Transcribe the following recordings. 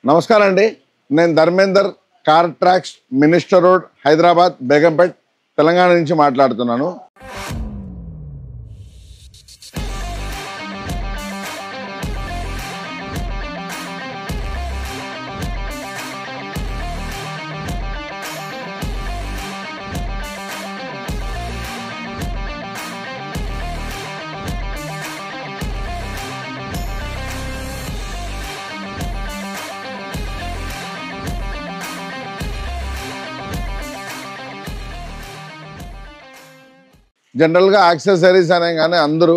నమస్కారం అండి. నేను Dharmender, car tracks, minister road, Hyderabad, Begumpet, Telangana నుంచి మాట్లాడుతున్నాను. జనరల్గా యాక్సెసరీస్ అనగానే అందరూ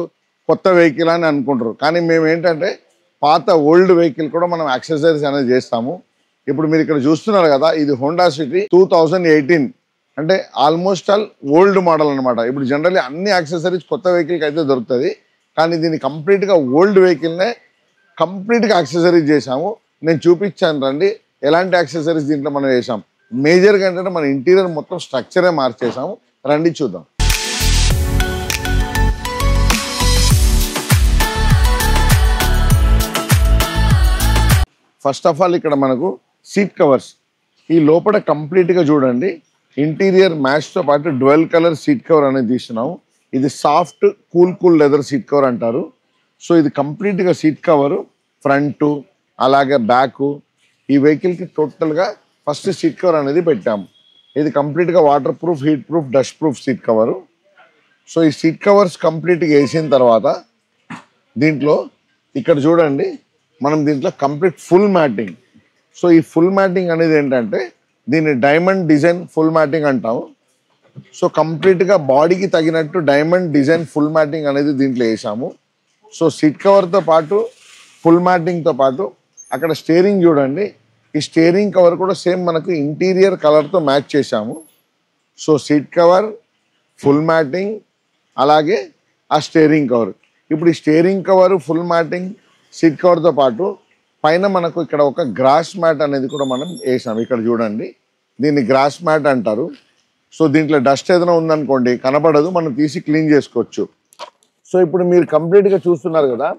కొత్త వెహికల్ అని అనుకుంటారు. కానీ మేము ఏంటంటే పాత ఓల్డ్ వెహికల్ కూడా మనం యాక్సెసరీస్ అనేది చేస్తాము. ఇప్పుడు మీరు ఇక్కడ చూస్తున్నారు కదా, ఇది హోండా సిటీ 2018, అంటే ఆల్మోస్ట్ ఆల్ ఓల్డ్ మోడల్ అనమాట. ఇప్పుడు జనరల్లీ అన్ని యాక్సెసరీస్ కొత్త వెహికల్కి అయితే దొరుకుతుంది, కానీ దీన్ని కంప్లీట్గా ఓల్డ్ వెహికల్నే కంప్లీట్గా యాక్సెసరీస్ చేసాము. నేను చూపించాను రండి ఎలాంటి యాక్సెసరీస్ దీంట్లో మనం చేసాం. మేజర్గా ఏంటంటే మన ఇంటీరియర్ మొత్తం స్ట్రక్చరే మార్చేసాము. రండి చూద్దాం. ఫస్ట్ ఆఫ్ ఆల్ ఇక్కడ మనకు సీట్ కవర్స్ ఈ లోపల కంప్లీట్గా చూడండి, ఇంటీరియర్ మ్యాచ్తో పాటు డ్వెల్ కలర్ సీట్ కవర్ అనేది తీస్తున్నాము. ఇది soft cool leather seat cover అంటారు. సో ఇది కంప్లీట్గా సీట్ కవరు ఫ్రంట్ అలాగే బ్యాక్ ఈ వెహికల్కి టోటల్గా ఫస్ట్ సీట్ కవర్ అనేది పెట్టాము. ఇది కంప్లీట్గా water proof, heat proof, dust proof seat cover. So ఈ సీట్ కవర్స్ కంప్లీట్గా వేసిన తర్వాత దీంట్లో ఇక్కడ చూడండి, మనం దీంట్లో కంప్లీట్ ఫుల్ మ్యాటింగ్. సో ఈ ఫుల్ మ్యాటింగ్ అనేది ఏంటంటే దీన్ని డైమండ్ డిజైన్ ఫుల్ మ్యాటింగ్ అంటాము. సో కంప్లీట్గా బాడీకి తగినట్టు డైమండ్ డిజైన్ ఫుల్ మ్యాటింగ్ అనేది దీంట్లో వేసాము. సో సీట్ కవర్తో పాటు ఫుల్ మ్యాటింగ్తో పాటు అక్కడ స్టీరింగ్ చూడండి, ఈ స్టీరింగ్ కవర్ కూడా సేమ్ మనకు ఇంటీరియర్ కలర్తో మ్యాచ్ చేసాము. So seat cover, full matting, అలాగే ఆ స్టీరింగ్ కవర్. ఇప్పుడు ఈ steering cover, full matting, seat కవర్తో పాటు పైన మనకు ఇక్కడ ఒక గ్రాస్ మ్యాట్ అనేది కూడా మనం వేసాం. ఇక్కడ చూడండి, దీన్ని గ్రాస్ మ్యాట్ అంటారు. సో దీంట్లో డస్ట్ ఏదైనా ఉందనుకోండి కనపడదు, మనం తీసి క్లీన్ చేసుకోవచ్చు. సో ఇప్పుడు మీరు కంప్లీట్గా చూస్తున్నారు కదా,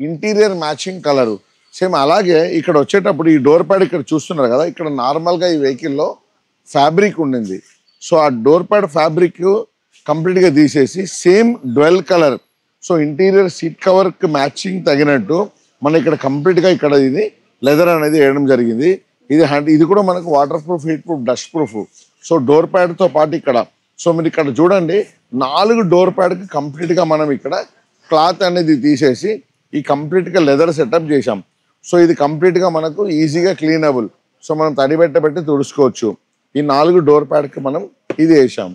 ఇంటీరియర్ మ్యాచింగ్ కలరు సేమ్. అలాగే ఇక్కడ వచ్చేటప్పుడు ఈ డోర్ ప్యాడ్ ఇక్కడ చూస్తున్నారు కదా, ఇక్కడ నార్మల్గా ఈ వెహికల్లో ఫ్యాబ్రిక్ ఉండింది. సో ఆ డోర్ ప్యాడ్ ఫ్యాబ్రిక్ కంప్లీట్గా తీసేసి same dual colour, so interior seat కవర్కి మ్యాచింగ్ తగినట్టు మన ఇక్కడ కంప్లీట్గా ఇక్కడ ఇది లెదర్ అనేది వేయడం జరిగింది. ఇది కూడా మనకు water proof, heat proof, dust proof. So door ప్యాడ్తో పాటు ఇక్కడ, సో మీరు ఇక్కడ చూడండి 4 డోర్ ప్యాడ్కి కంప్లీట్గా మనం ఇక్కడ క్లాత్ అనేది తీసేసి ఈ కంప్లీట్గా లెదర్ సెటప్ చేసాం. సో ఇది కంప్లీట్గా మనకు ఈజీగా క్లీనబుల్. సో మనం తడిబెట్టబెట్టి తుడుచుకోవచ్చు. ఈ 4 డోర్ ప్యాడ్కి మనం ఇది వేసాం.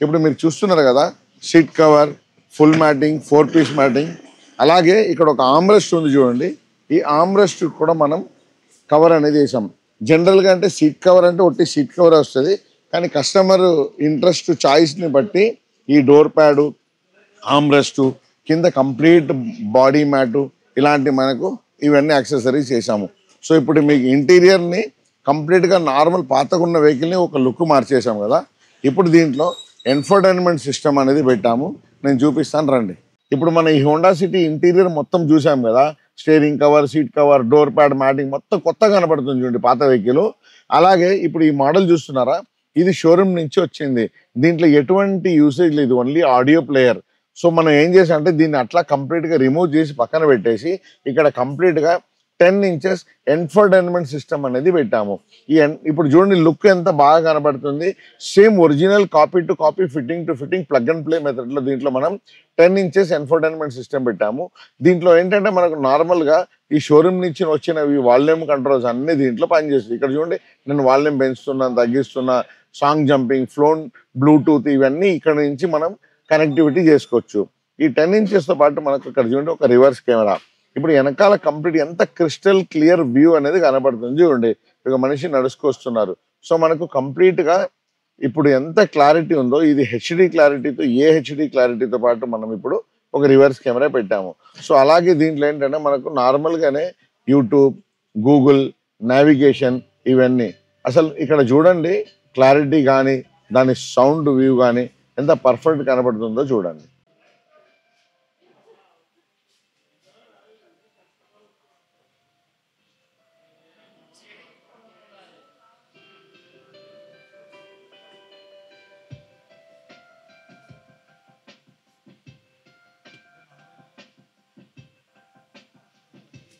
ఇప్పుడు మీరు చూస్తున్నారు కదా, seat cover, full matting, 4 piece matting, అలాగే ఇక్కడ ఒక ఆమ్రెస్ట్ ఉంది చూడండి, ఈ ఆమ్రెస్ట్ కూడా మనం కవర్ అనేది వేసాం. జనరల్గా అంటే సీట్ కవర్ అంటే ఒట్టి సీట్ కవర్ వస్తుంది, కానీ కస్టమర్ ఇంట్రెస్ట్ చాయిస్ని బట్టి ఈ డోర్ ప్యాడు, ఆమ్రెస్టు, కింద కంప్లీట్ బాడీ మ్యాటు, ఇలాంటి మనకు ఇవన్నీ యాక్సెసరీస్ చేసాము. సో ఇప్పుడు మీకు ఇంటీరియర్ని కంప్లీట్గా నార్మల్ పాతకున్న వెహికల్ని ఒక లుక్ మార్చేసాము కదా. ఇప్పుడు దీంట్లో ఇన్ఫోటైన్మెంట్ సిస్టమ్ అనేది పెట్టాము. నేను చూపిస్తాను రండి. ఇప్పుడు మన ఈ హోండా సిటీ ఇంటీరియర్ మొత్తం చూసాం కదా, steering cover, seat cover, door pad, matting మొత్తం కొత్తగా కనపడుతుంది చూడండి పాత వెహికల్. అలాగే ఇప్పుడు ఈ మోడల్ చూస్తున్నారా, ఇది షోరూమ్ నుంచి వచ్చింది. దీంట్లో ఎటువంటి యూసేజ్ లేదు, ఓన్లీ ఆడియో ప్లేయర్. సో మనం ఏం చేసామంటే దీన్ని అట్లా కంప్లీట్గా రిమూవ్ చేసి పక్కన పెట్టేసి ఇక్కడ కంప్లీట్గా 10 ఇంచెస్ ఇన్ఫోటైన్మెంట్ సిస్టమ్ అనేది పెట్టాము. ఇప్పుడు చూడండి లుక్ ఎంత బాగా కనబడుతుంది. Same original copy to copy, fitting to fitting, plug and play మెథడ్లో దీంట్లో మనం 10 ఇంచెస్ ఇన్ఫోటైన్మెంట్ సిస్టమ్ పెట్టాము. దీంట్లో ఏంటంటే మనకు నార్మల్గా ఈ షోరూమ్ నుంచి వచ్చినవి వాల్యూమ్ కంట్రోల్స్ అన్నీ దీంట్లో పనిచేస్తుంది. ఇక్కడ చూడండి, నేను వాల్యూమ్ పెంచుతున్నా, తగ్గిస్తున్నా, సాంగ్ జంపింగ్, ఫోన్ బ్లూటూత్, ఇవన్నీ ఇక్కడ నుంచి మనం కనెక్టివిటీ చేసుకోవచ్చు. ఈ 10 ఇంచెస్తో పాటు మనకు ఇక్కడ చూడండి ఒక రివర్స్ కెమెరా. ఇప్పుడు వెనకాల కంప్లీట్ ఎంత క్రిస్టల్ క్లియర్ వ్యూ అనేది కనబడుతుంది చూడండి, ఒక మనిషి నడుచుకొస్తున్నారు. సో మనకు కంప్లీట్గా ఇప్పుడు ఎంత క్లారిటీ ఉందో, ఇది హెచ్డి క్లారిటీతో, హెచ్డి క్లారిటీతో పాటు మనం ఇప్పుడు ఒక రివర్స్ కెమెరా పెట్టాము. సో అలాగే దీంట్లో ఏంటంటే మనకు నార్మల్గానే యూట్యూబ్, గూగుల్, నావిగేషన్, ఇవన్నీ అసలు ఇక్కడ చూడండి క్లారిటీ కానీ దాని సౌండ్ వ్యూ కానీ ఎంత పర్ఫెక్ట్ కనబడుతుందో చూడండి.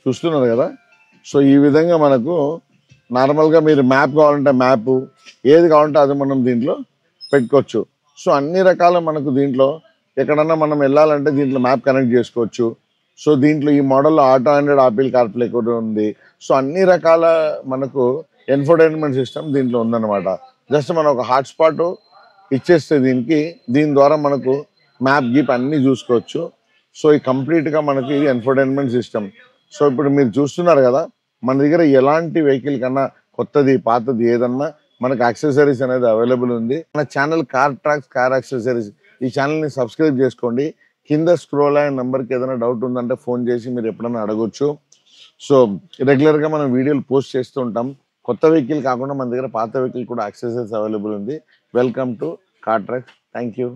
చూస్తున్నారు కదా. సో ఈ విధంగా మనకు నార్మల్గా మీరు మ్యాప్ కావాలంటే మ్యాప్, ఏది కావాలంటే అది మనం దీంట్లో పెట్టుకోవచ్చు. సో అన్ని రకాల మనకు దీంట్లో ఎక్కడన్నా మనం వెళ్ళాలంటే దీంట్లో మ్యాప్ కనెక్ట్ చేసుకోవచ్చు. సో దీంట్లో ఈ మోడల్లో ఆటో ఆండ్రాయిడ్ ఆపిల్ కార్ప్లే కూడా ఉంది. సో అన్ని రకాల మనకు ఇన్ఫోటైన్మెంట్ సిస్టమ్ దీంట్లో ఉందన్నమాట. జస్ట్ మనం ఒక హాట్స్పాట్ ఇచ్చేస్తే దీని ద్వారా మనకు మ్యాప్ గీప్ అన్నీ చూసుకోవచ్చు. సో ఈ కంప్లీట్గా మనకి ఇది ఇన్ఫోటైన్మెంట్ సిస్టమ్. సో ఇప్పుడు మీరు చూస్తున్నారు కదా, మన దగ్గర ఎలాంటి వెహికల్ కన్నా కొత్తది పాతది ఏదన్నా మనకు యాక్సెసరీస్ అనేది అవైలబుల్ ఉంది. మన channel car tracks car accessories, ఈ ఛానల్ని సబ్స్క్రైబ్ చేసుకోండి. కింద స్క్రోల్ అయిన నెంబర్కి ఏదైనా డౌట్ ఉందంటే ఫోన్ చేసి మీరు ఎప్పుడైనా అడగొచ్చు. సో రెగ్యులర్గా మనం వీడియోలు పోస్ట్ చేస్తూ ఉంటాం. కొత్త వెహికల్ కాకుండా మన దగ్గర పాత వెహికల్ కూడా యాక్సెసరీస్ అవైలబుల్ ఉంది. Welcome to car tracks. Thank you.